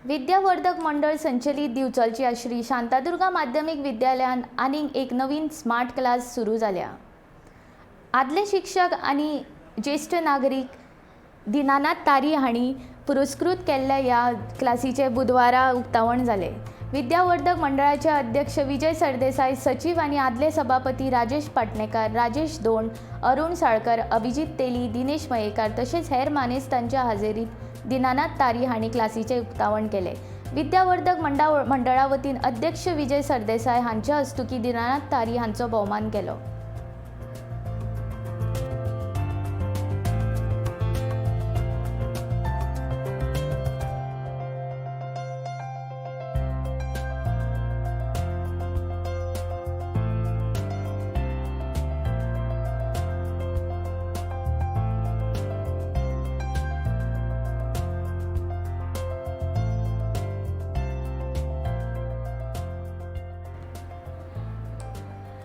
विद्यावर्धक मंडळ संचलित दिवचलच्या श्री शांतादुर्गा माध्यमिक विद्यालयान आनीक एक नवीन स्मार्ट क्लास सुरू जाल्या। आदले शिक्षक आणि ज्येष्ठ नागरिक दीनानाथ तारी हांणी पुरस्कृत केल्ल्या ह्या क्लासीचे बुधवारा उक्तावण जाले। विद्यावर्धक मंडळाचे अध्यक्ष विजय सरदेसाई, सचिव आणि आदले सभापती राजेश पाटणेकर, राजेश दोंड, अरुण साळकर, अभिजित तेली, दिनेश मयेकार तसेच हेर मानेस्तांच्या हाजेरीत दीनानाथ तारी हांणी क्लासीचे उक्तावण केले। विद्यावर्धक मंडळा वतीन अध्यक्ष विजय सरदेसाई हांच्या हस्तुकीं दीनानाथ तारी हांचो भोवमान केलो।